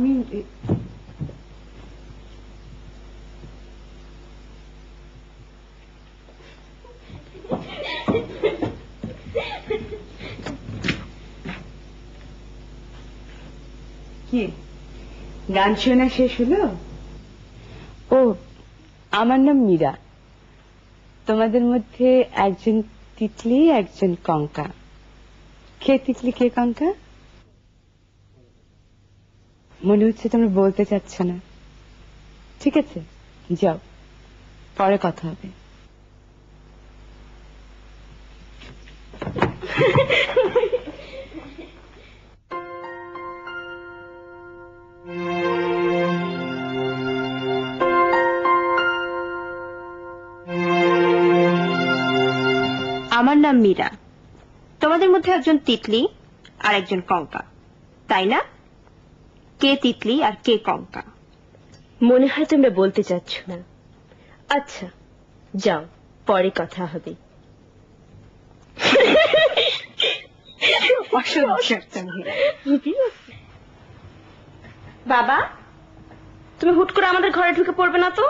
আমি কি গান শোনা শেষ হলো? ও, আমার নাম মীরা। তোমাদের মধ্যে একজন তিতলি, একজন কঙ্কা। কে তিতলি, কে কঙ্কা? মনে হচ্ছে তোমরা বলতে চাচ্ছ না। ঠিক আছে, যাও, পরে কথা হবে। আমার নাম মীরা। তোমাদের মধ্যে একজন তিতলি আর একজন কঙ্কা, তাই না? কে তিতলি আর কে কঙ্কা? মনে হয় তোমরা বলতে চাচ্ছ না। আচ্ছা, যাও, পরে কথা হবে। বাবা, তুমি হুট করে আমাদের ঘরে ঢুকে পড়বে না তো?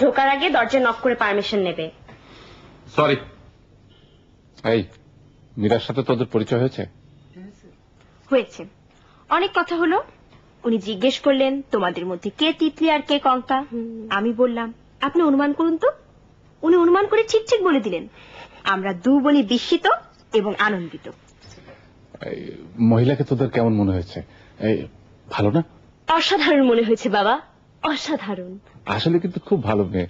ঢোকার আগে দরজা নক করে পারমিশন নেবে। সরি। এই মীরার সাথে তোদের পরিচয় হয়েছে? হয়েছে, অনেক কথা হলো। উনি জিজ্ঞেস করলেন তোমাদের মধ্যে কে তিতলি আর কে কঙ্কা। আমি বললাম আপনি অনুমান করুন তো। উনি অনুমান করে ঠিক ঠিক বলে দিলেন। আমরা দু বোনই বিস্মিত এবং আনন্দিত। মহিলাকে তোদের কেমন মনে হয়েছে? ভালো না? অসাধারণ মনে হয়েছে বাবা, অসাধারণ। আসলে কিন্তু খুব ভালো মেয়ে।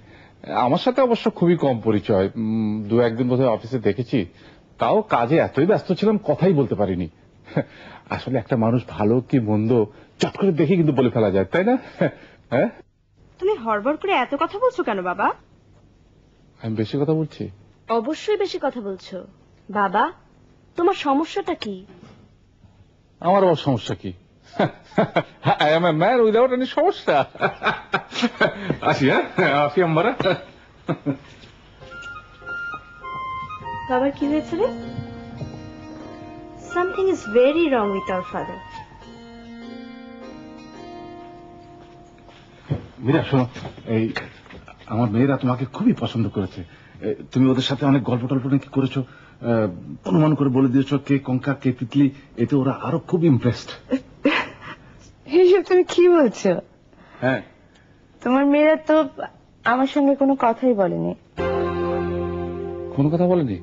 আমার সাথে অবশ্য খুবই কম পরিচয়, দু একদিন বোধহয় অফিসে দেখেছি, তাও কাজে এতই ব্যস্ত ছিলাম কথাই বলতে পারিনি। আসলে একটা মানুষ ভালো কি মন্দ চট করে দেখে কিন্তু বলে ফেলা যায়, তাই না? হ্যাঁ, তুমি হড়বড় করে এত কথা বলছো কেন বাবা? আমি বেশি কথা বলছি? অবশ্যই বেশি কথা বলছো। বাবা, তোমার সমস্যাটা কি? আমার আবার সমস্যা কি? I am a man without any সমস্যা। আসি, আসি আমরা। বাবার কি হয়েছে রে? Something is very wrong with our father. Meera শোনো, এই আমার মেয়েরা তোমাকে খুবই পছন্দ করেছে। তুমি ওদের সাথে অনেক গল্প টল্প নাকি করেছো, অনুমান করে বলে দিয়েছো কে কঙ্কা কে তিতলি, এতে ওরা আরো খুব ইমপ্রেসড। এইসব তুমি কি বলছো? হ্যাঁ, তোমার মেয়েরা তো আমার সঙ্গে কোনো কথাই বলেনি। কোনো কথা বলেনি?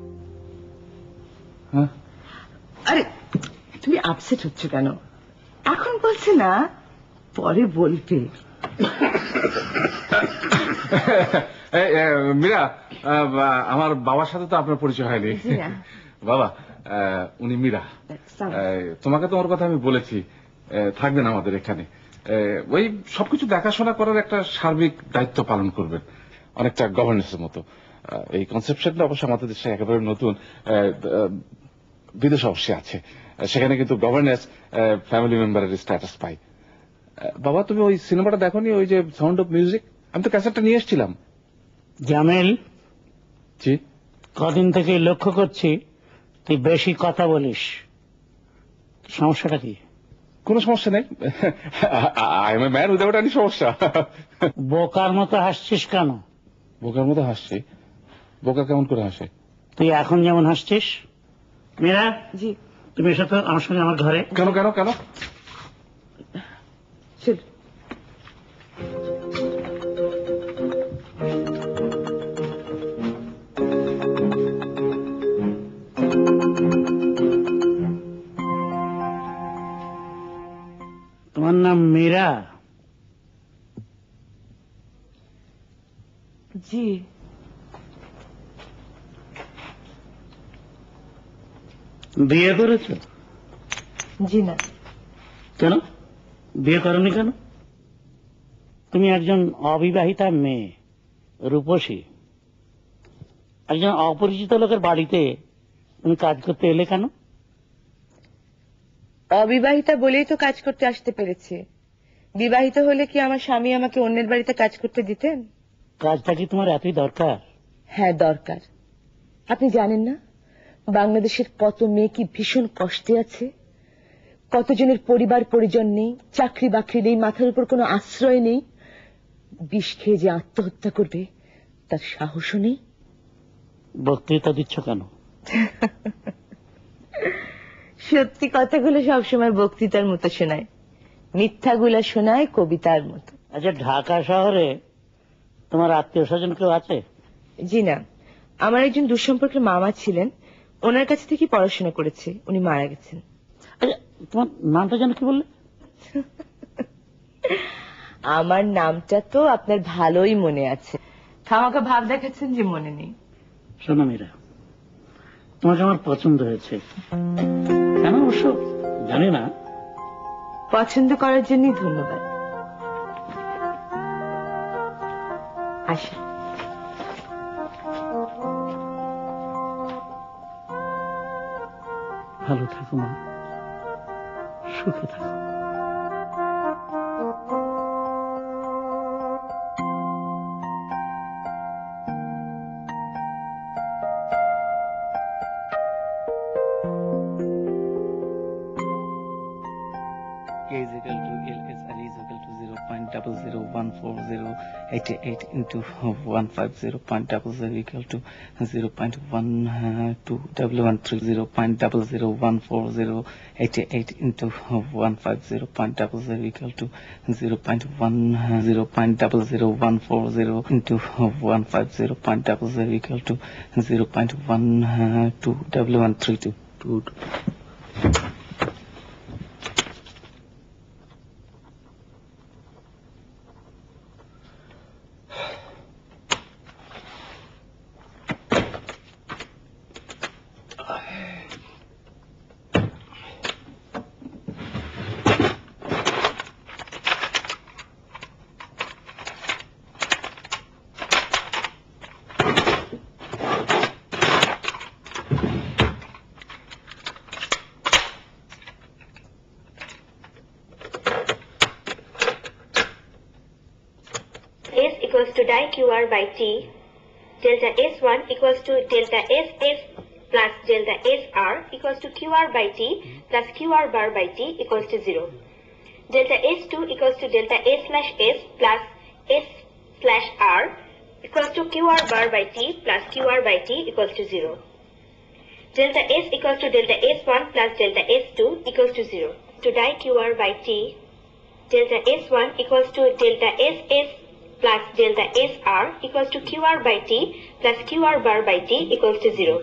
হ্যাঁ, আরে তুমি আপসেট হচ্ছ কেন? এখন বলছে না, পরে বলবে। মীরা, আমার বাবার সাথে তো আপনার পরিচয় হয়নি। বাবা, উনি মীরা। তোমাকে তোমার কথা আমি বলেছি, থাকবেন আমাদের এখানে। ওই সবকিছু দেখাশোনা করার একটা সার্বিক দায়িত্ব পালন করবেন, অনেকটা গভর্নেন্সের মতো। এই কনসেপশনটা অবশ্য আমাদের দেশে একেবারে নতুন, বিদেশ অবশ্যই আছে, সেখানে কিন্তু গভর্নেন্স ফ্যামিলি মেম্বারের স্ট্যাটাস পায়। বাবা, তুমি ওই সিনেমাটা দেখোনি, ওই যে সাউন্ড অফ মিউজিক? আমি তো ক্যাসেটটা নিয়ে এসেছিলাম। জামিল, জি? কদিন থেকে লক্ষ্য করছি তুই বেশি কথা বলিস, সমস্যাটা কি? কোনো সমস্যা নেই, I M a man without any সমস্যা। বোকার মতো হাসছিস কেন? বোকার মতো হাসছি? বোকা কেমন করে হাসে? তুই এখন যেমন হাসছিস। মীরা, জি। তুমি এসো তো আমার সঙ্গে আমার ঘরে। কেন কেন কেন? চল। তোমার নাম মীরা? জি। বিয়ে করেছো? জি না। কেন বিয়ে করনি কেন? তুমি একজন অবিবাহিতা মেয়ে, রূপসী, একজন অপরিচিত লোকের বাড়িতে তুমি কাজ করতে এলে কেন? অবিবাহিতা বলেই তো কাজ করতে আসতে পেরেছি। বিবাহিত হলে কি আমার স্বামী আমাকে অন্যের বাড়িতে কাজ করতে দিতেন? কাজটা কি তোমার এতই দরকার? হ্যাঁ, দরকার। আপনি জানেন না বাংলাদেশের কত মেয়ে কি ভীষণ কষ্টে আছে, কতজনের পরিবার পরিজন নেই, চাকরি বাকরি নেই, মাথার উপর কোনো আশ্রয় নেই। বিষ খেয়ে যে আত্মহত্যা করবে তার সাহসও নেই। বক্তৃতা দিচ্ছ কেন? সত্যি কথাগুলো সবসময় বক্তৃতার মতো শোনায়, মিথ্যাগুলো শোনায় কবিতার মতো। আচ্ছা, ঢাকা শহরে তোমার আত্মীয় স্বজন কেউ আছে? জি না, আমার একজন দুঃসম্পর্কের মামা ছিলেন, ওনার কাছ থেকে পড়াশোনা করেছে, উনি মারা গেছেন। আচ্ছা, তোমার নামটা যেন কি বললে? আমার নামটা তো আপনার ভালোই মনে আছে, খামাখা ভাব দেখাচ্ছেন যে মনে নেই। শোনো মীরা, তোমাকে আমার পছন্দ হয়েছে। কেন অবশ্য জানি না। পছন্দ করার জন্যই ধন্যবাদ। আসি। ভালো থাকো মা, সুখে থাকো। K is equal to LSR is equal to 0.0014088 into 150.00 equal to 0.12W13 0.0014088 into 150.00 equal to 0.0.000140 into 150.00 equal to 0.12W13. S equals to di QR by T, delta S1 equals to delta SS plus delta SR equals to QR by T plus QR bar by T equals to 0. Delta S2 equals to delta S slash S plus S slash R equals to QR bar by T plus QR by T equals to 0. Delta S equals to delta S1 plus delta S2 equals to 0. To di QR by T, delta S1 equals to delta SS plus delta SR equals to QR by T plus QR bar by T equals to 0.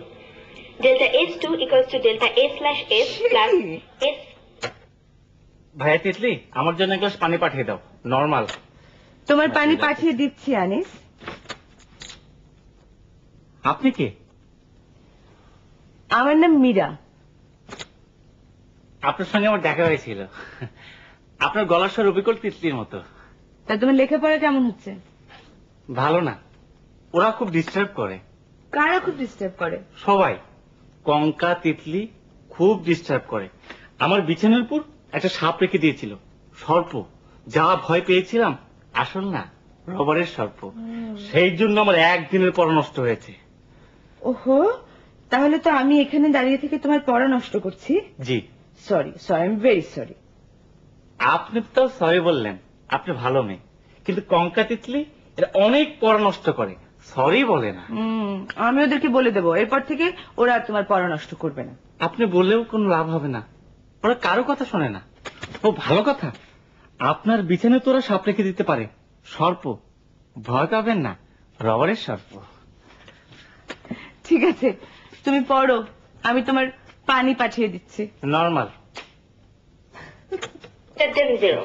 Delta S2 equals to delta S slash S plus S. ভাইয়া তিতলি, আমার জন্য এক glass পানি পাঠিয়ে দাও, normal. তোমার পানি পাঠিয়ে দিচ্ছি আনিস। আপনি কে? আমার নাম মীরা। আপনার সঙ্গে আমার দেখা হয়েছিল। আপনার গলার স্বর অবিকল তিতলির মতো। তা তোমার লেখাপড়া কেমন হচ্ছে? ভালো না, ওরা খুব ডিস্টার্ব করে। কারা খুব ডিস্টার্ব করে? সবাই, কঙ্কা তিতলি খুব ডিস্টার্ব করে। আমার বিছানার উপর একটা সাপ রেখে দিয়েছিল, সর্প। যা ভয় পেয়েছিলাম, আসল না, রবারের সর্প। সেই জন্য আমার একদিনের পড়া নষ্ট হয়েছে। ওহো, তাহলে তো আমি এখানে দাঁড়িয়ে থেকে তোমার পড়া নষ্ট করছি। জি, sorry, I am very sorry. আপনি তো সরি বললেন, আপনি ভালো মেয়ে। কিন্তু কঙ্কা তিতলি এরা অনেক পড়া নষ্ট করে, সরি বলে না। আমি ওদেরকে বলে দেবো, এরপর থেকে ওরা আর তোমার পড়া নষ্ট করবে না। আপনি বললেও কোনো লাভ হবে না, ওরা কারো কথা শোনে না। ও ভালো কথা, আপনার বিছানায় তো ওরা সাপ রেখে দিতে পারে, সর্প। ভয় পাবেন না, রবারের সর্প। ঠিক আছে, তুমি পড়ো, আমি তোমার পানি পাঠিয়ে দিচ্ছি। Normal. Then 0.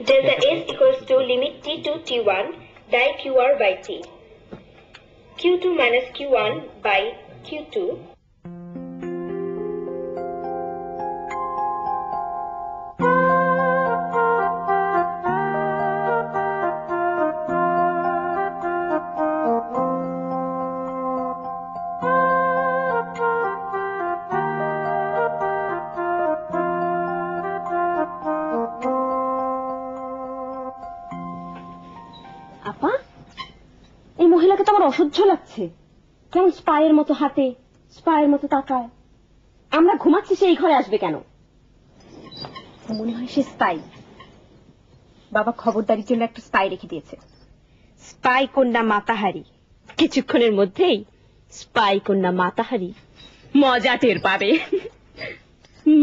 Delta S equals to limit T to T1 di QR by T. Q2 minus Q1 by Q2. আপা, এই মহিলাকে তো আমার অসহ্য লাগছে। কেমন স্পাইয়ের মতো হাতে, স্পাইয়ের মতো তাকায়। আমরা ঘুমাচ্ছি, সেই ঘরে আসবে কেন? মনে হয় সে স্পাই। বাবা খবরদারির জন্য একটা স্পাই রেখে দিয়েছে। স্পাই কন্যা মাতাহারি, কিছুক্ষণের মধ্যেই স্পাই কন্যা মাতাহারি মজা টের পাবে।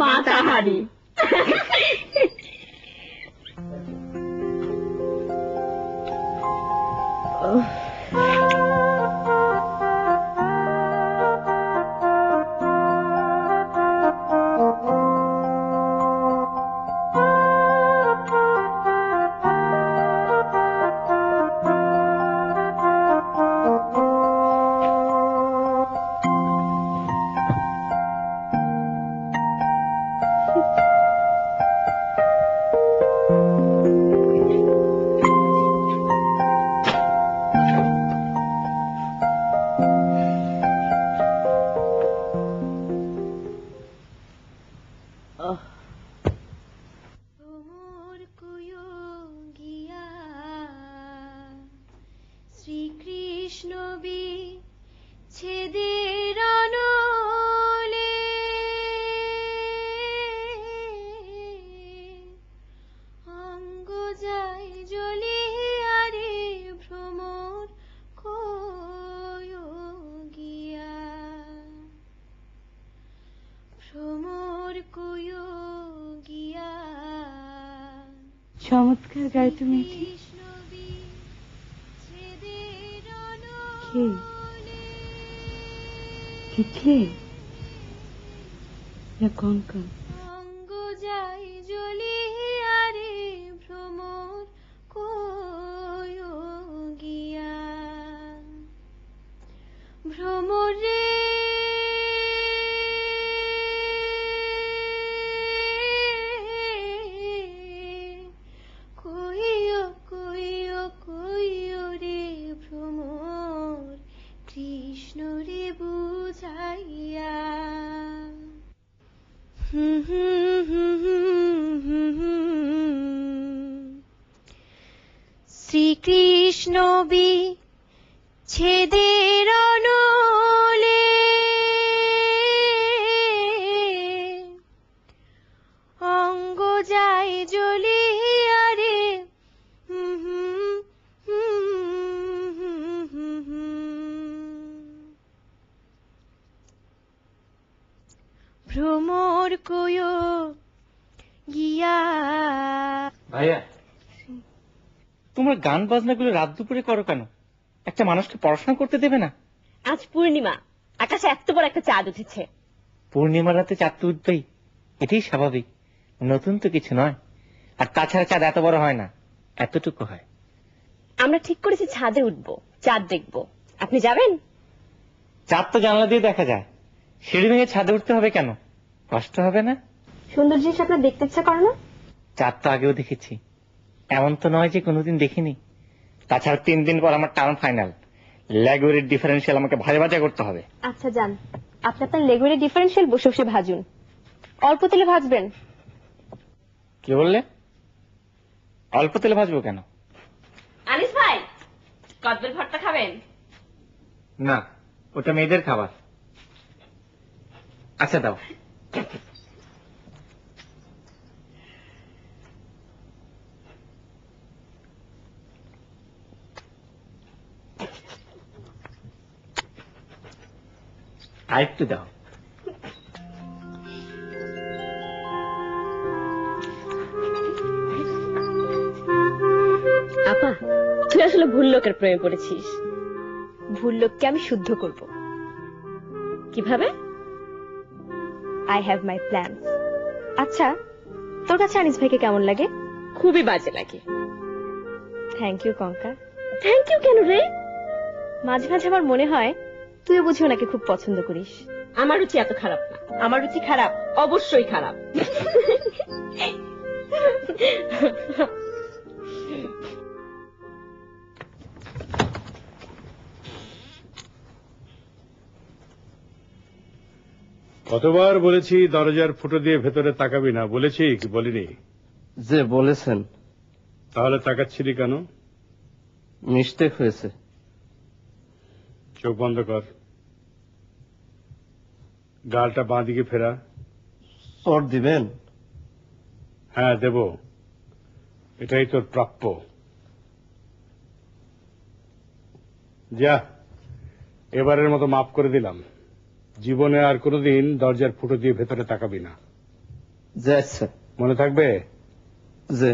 মাতাহারি। শ্রীকৃষ্ণ বিচ্ছেদের অনলে অঙ্গ যায় জ্বলিয়া রে ভ্রমর কয় গিয়া, ভ্রমর কয় গিয়া। চমৎকার গায়ে তুমি। তিতলি না কঙ্কা? অঙ্গ যাই জ্বলিয়া রে ভ্রমর কয় গিয়া, ভ্রমর রে কইও কইও কইও রে ভ্রমর কৃষ্ণ রে বুঝাইয়া। শ্রীকৃষ্ণ বিচ্ছেদের অনলে অঙ্গ যায় জ্বলিয়া রে ভ্রমর কয় গিয়া। ভাইয়া, তোমার গান বাজনাগুলো রাত দুপুরে করো কেন? একটা মানুষকে পড়াশোনা করতে দেবে না? আজ পূর্ণিমা, আকাশে এত বড় একটা চাঁদ উঠেছে। পূর্ণিমা রাতে চাঁদ তো উঠবেই, এটাই স্বাভাবিক, নতুন তো কিছু নয়। আর তাছাড়া চাঁদ এত বড় হয় না, এতটুকু হয়। আমরা ঠিক করেছি ছাদে উঠবো, চাঁদ দেখবো। আপনি যাবেন? চাঁদ তো জানলা দিয়ে দেখা যায়, সিঁড়ি ভেঙে ছাদে উঠতে হবে কেন? কষ্ট হবে না? সুন্দর জিনিস আপনার দেখতে ইচ্ছা করে না? চাঁদ তো আগেও দেখেছি, এমন তো নয় যে কোনোদিন দেখিনি। তাছাড়া 3 দিন পর আমার টার্ম ফাইনাল, ল্যাগুয়েরির ডিফারেন্সিয়াল আমাকে ভাজা ভাজা করতে হবে। আচ্ছা যান, আপনি আপনার লেগুয়ের ডিফারেন্সিয়াল বসে বসে ভাজুন। অল্প তেলে ভাজবেন। কি বললে? অল্প তেলে ভাজবো কেন? আনিস ভাই, কদবেল ভর্তা খাবেন? না, ওটা মেয়েদের খাবার। আচ্ছা দাও। আরেকটু দাও। আপা, তুই আসলে ভুল লোকের প্রেমে পড়েছিস। ভুল লোককে আমি শুদ্ধ করব। কিভাবে? I have my plan. আচ্ছা, তোর কাছে আনিস ভাইকে কেমন লাগে? খুবই বাজে লাগে। Thank you Kanka. Thank you কেন রে? মাঝে মাঝে আমার মনে হয় তুইও বুঝি ওনাকে খুব পছন্দ করিস। আমার রুচি এত খারাপ না। আমার রুচি খারাপ, অবশ্যই খারাপ। কতবার বলেছি দরজার ফুটো দিয়ে ভেতরে তাকাবি না, বলেছি কি বলিনি? যে বলেছেন। তাহলে তাকাচ্ছিলি কেন? মিস্টেক হয়েছে। চোখ বন্ধ কর, গালটা বাঁ দিকে ফেরা। চট দিবেন? হ্যাঁ দেব, এটাই তোর প্রাপ্য। যা, এবারের মতো মাফ করে দিলাম। জীবনে আর কোনোদিন দরজার ফুটো দিয়ে ভেতরে তাকাবি না, যে আচ্ছা। মনে থাকবে? যে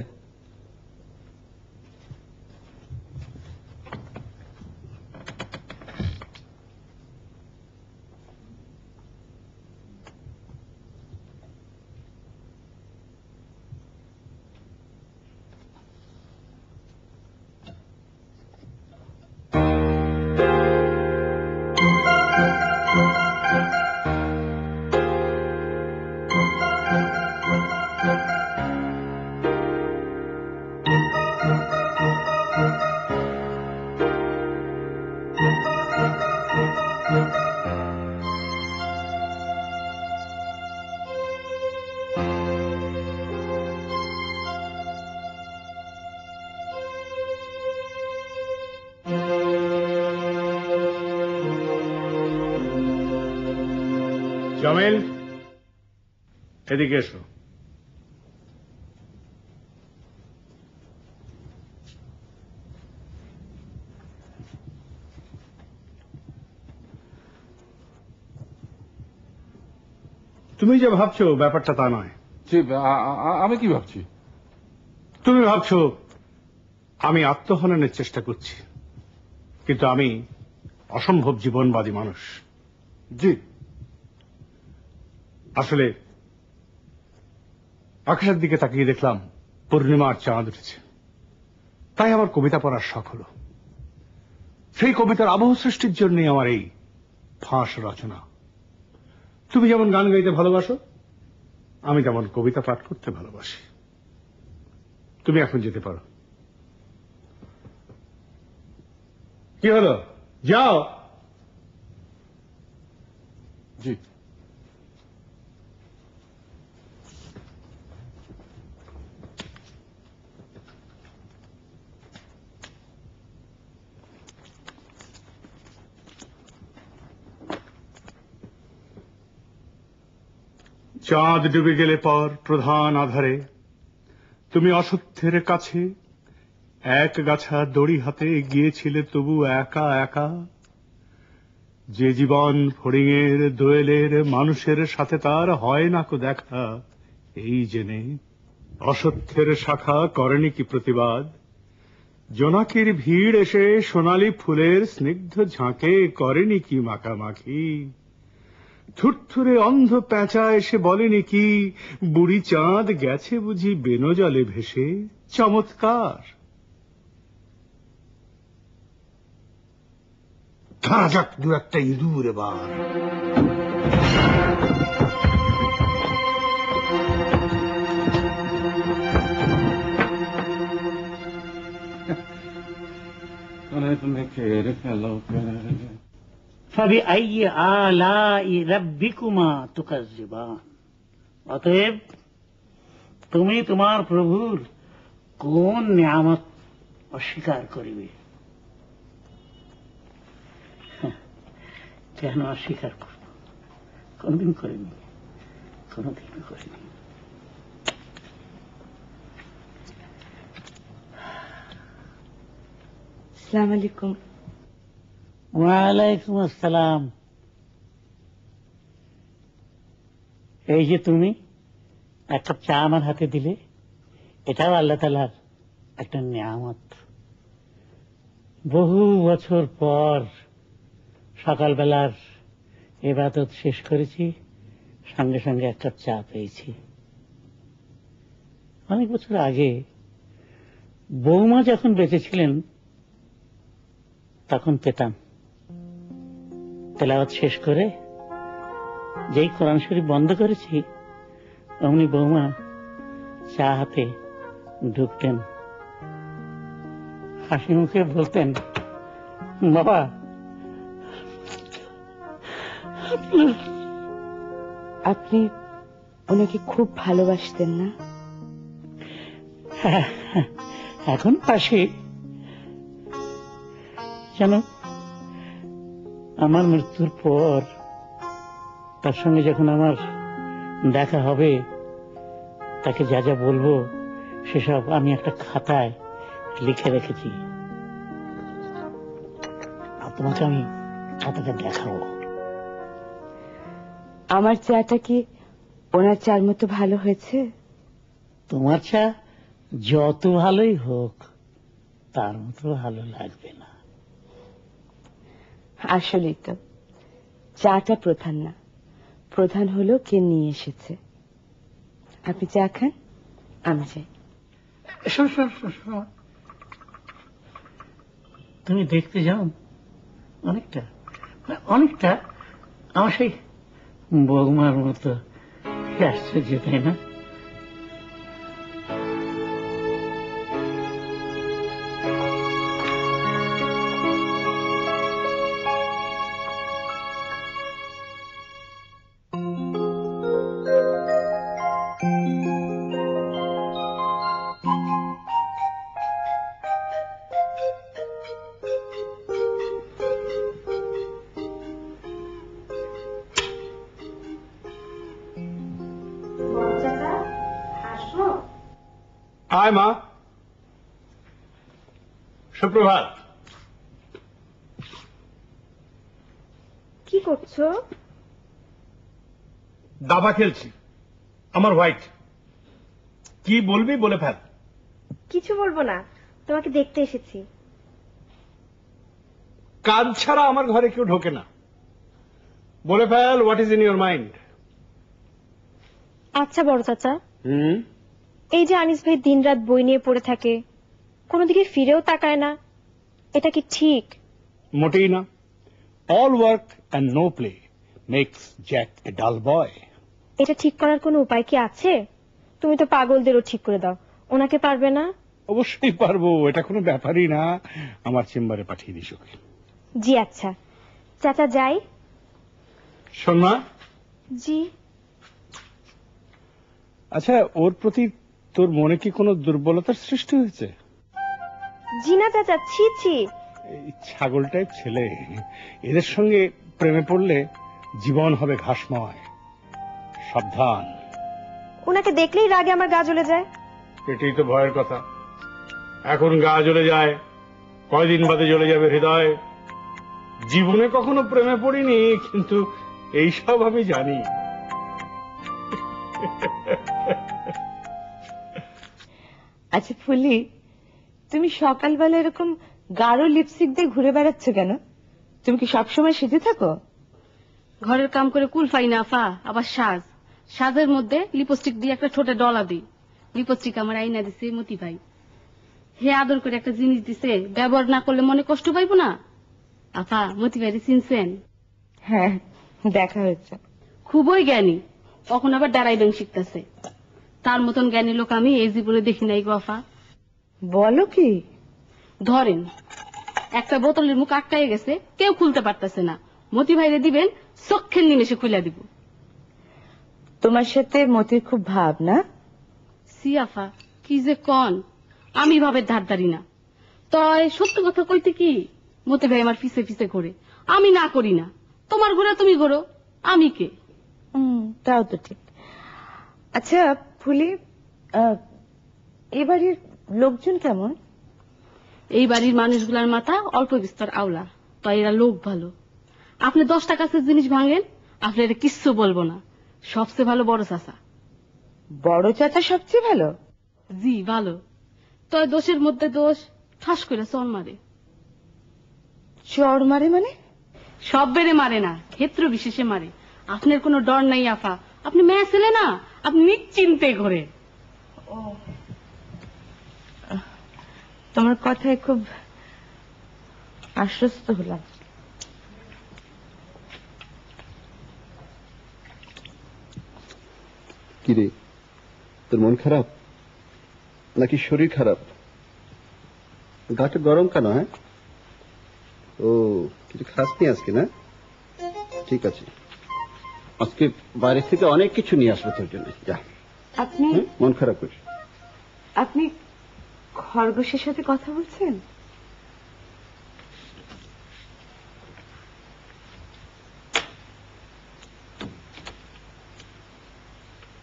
জামিল, এদিকে এসো। তুমি যে ভাবছো ব্যাপারটা তা নয়। আমি কি ভাবছি? তুমি ভাবছো আমি আত্মহননের চেষ্টা করছি, কিন্তু আমি অসম্ভব জীবনবাদী মানুষ। জি, আসলে আকাশের দিকে তাকিয়ে দেখলাম পূর্ণিমার চাঁদ উঠেছে, তাই আমার কবিতা পড়ার শখ হলো। সেই কবিতার আবহ সৃষ্টির জন্যই আমার এই ফাঁস রচনা। তুমি যেমন গান গাইতে ভালোবাসো, আমি তেমন কবিতা পাঠ করতে ভালোবাসি। তুমি এখন যেতে পারো। কি হলো, যাও। জি। চাঁদ ডুবে গেলে পর প্রধান আধারে তুমি অসত্যের কাছে এক গাছা দড়ি হাতে গিয়েছিলে তবু একা একা। যে জীবন ফড়িংয়ের দোয়েলের মানুষের সাথে তার হয় না কো দেখা, এই জেনে অসত্যের শাখা করেনি কি প্রতিবাদ। জোনাকির ভিড় এসে সোনালী ফুলের স্নিগ্ধ ঝাঁকে করেনি কি মাখামাখি। থুরথুরে অন্ধ প্যাঁচা এসে বলেনি কি বুড়ি চাঁদ গেছে বুঝি বেনো জলে ভেসে। চমৎকার। ধরা যাক দু একটা ইঁদুর এবার। فبأي آلاء ربكما تكذبان। অতএব তুমি তোমার প্রভুর কোন নিয়ামত অস্বীকার করিবে? কেন অস্বীকার করব? কোনদিন করিনি, কোনদিন করিনি। আসসালামু আলাইকুম। ওয়ালাইকুম আসসালাম। এই যে তুমি এক কাপ চা আমার হাতে দিলে, এটাও আল্লাহ তাআলার একটা নিয়ামত। বহু বছর পর সকালবেলার ইবাদত শেষ করেছি, সঙ্গে সঙ্গে এক কাপ চা পেয়েছি। অনেক বছর আগে বৌমা যখন বেঁচে ছিলেন তখন পেতাম। তেলাওয়াত শেষ করে যেই কোরআন শরীফ বন্ধ করেছি, অমনি বৌমা চা হাতে ঢুকতেন, হাসি মুখে বলতেন, বাবা আপনি ওনাকে খুব ভালোবাসতেন না? এখন পাশে জানো, আমার মৃত্যুর পর তার সঙ্গে যখন আমার দেখা হবে, তাকে যা যা বলবো সেসব আমি একটা খাতায় লিখে রেখেছি, আর তোমাকে আমি খাতাটা দেখাবো। আমার চাটা কি ওনার চার মতো ভালো হয়েছে? তোমার চা যত ভালোই হোক তার মতো ভালো লাগবে না। আসলেই তো চাটা প্রধান না, প্রধান হলো কে নিয়ে এসেছে। আপনি চা খান, আমি যাই। শোন শোন শোন শোন, তুমি দেখতে যাও অনেকটা অনেকটা আমার সেই বৌমার মতো। আশ্চর্য, তাই না? আয় মা, সুপ্রভাত। কি করছো? দাবা খেলছি, আমার হোয়াইট। কি বলবি বলে ফেল। কিছু বলবো না, তোমাকে দেখতে এসেছি। কাজ ছাড়া আমার ঘরে কেউ ঢোকে না। বলে fail, what is in your mind? আচ্ছা বড় চাচা, এই যে আনিস ভাই দিনরাত বই নিয়ে পড়ে থাকে, কোনো দিকে ফিরেও তাকায় না, এটা কি ঠিক? মোটেই না। All work and no play makes Jack a dull boy. এটা ঠিক করার কোনো উপায় কি আছে? তুমি তো পাগলদেরও ঠিক করে দাও, ওনাকে পারবে না? অবশ্যই পারবো, এটা কোনো ব্যাপারই না। আমার চেম্বারে পাঠিয়ে দিস ওকে। জি আচ্ছা চাচা, যাই। শোন মা। জি। আচ্ছা, ওর প্রতি তোর মনে কি কোনো দুর্বলতার সৃষ্টি হয়েছে? জি না চাচা, ছি ছি। এই ছাগল টাইপ ছেলে, এদের সঙ্গে প্রেমে পড়লে জীবন হবে ঘাসময়। সাবধান। ওনাকে দেখলেই রাগে আমার গা জ্বলে যায়। এটাই তো ভয়ের কথা। এখন গা জ্বলে যায়, কয়দিন বাদে জ্বলে যাবে হৃদয়। জীবনে কখনো প্রেমে পড়িনি, কিন্তু এইসব আমি জানি। আচ্ছা ফুলি, তুমি সকালবেলা এরকম গাঢ় লিপস্টিক দিয়ে ঘুরে বেড়াচ্ছ কেন? তুমি কি সবসময় সেজে থাকো? ঘরের কাম করে কুল পাই না আফা, আবার সাজের মধ্যে লিপস্টিক দিয়ে একটা ছোট ডলা দিই। লিপস্টিক আমার আইনা দিছে মতি ভাই, হে আদর করে একটা জিনিস দিছে, ব্যবহার না করলে মনে কষ্ট পাইবো না? আফা, মতি ভাই চিনছেন? হ্যাঁ, দেখা হয়েছে। খুবই জ্ঞানী, এখন আবার দাঁড়াইবেন শিখতেছে। তার মতন জ্ঞানী লোক আমি এই জীবনে দেখি নাই গো আফা। বলো কি? ধরেন একটা বোতলের মুখ আটকাই গেছে, কেউ খুলতে পারতেছে না, মতি ভাইরে দিবেন, চক্ষের নিমেষে খুলে দিব। তোমার সাথে মতির খুব ভাব না? সিয়াফা, কি যে কন, আমি ভাবের ধার ধারি না। তয় সত্য কথা কইতে কি, মতি ভাই আমার পিছে পিছে ঘোরে, আমি না করি না। তোমার ঘোরা তুমি ঘোরো, আমি কে? তাও তো ঠিক। আচ্ছা ফুলি, এবারের লোকজন কেমন? এই বাড়ির মানুষগুলার মাথা অল্প বিস্তর আওলা, তাই এরা লোক ভালো। আপনি 10 টাকার জিনিস ভাঙেন, আপনি এটা কিচ্ছু বলবো না। সবচেয়ে ভালো বড় চাচা। বড় চাচা সবচেয়ে ভালো? জি ভালো। তয় দোষের মধ্যে দোষ, ঠাস করে চর মারে। চর মারে মানে? সব বেড়ে মারে না, ক্ষেত্র বিশেষে মারে। আপনার কোনো ডর নাই আফা, আপনি মেয়ে ছেলে না, আপনি নিশ্চিন্তে ঘরে। তোমার কথায় খুব আশ্বস্ত হলাম। কিরে, তোর মন খারাপ নাকি শরীর খারাপ? গাটা গরম কেন? হ্যাঁ, ও কিছু খাসনি আজকে? না ঠিক আছে, আজকে বাইরে থেকে অনেক কিছু নিয়ে আসবে তোর জন্য। যা। আপনি মন খারাপ করিস? আপনি খরগোশের সাথে কথা বলছেন?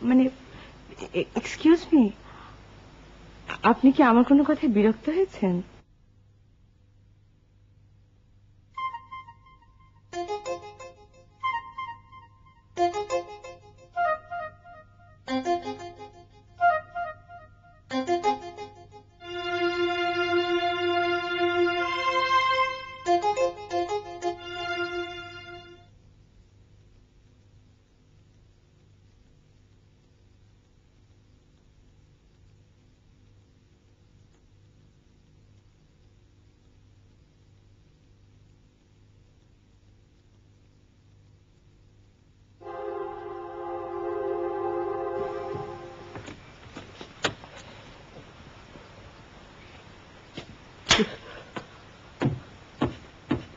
মানে এক্সকিউজ মি, আপনি কি আমার কোনো কথায় বিরক্ত হয়েছেন?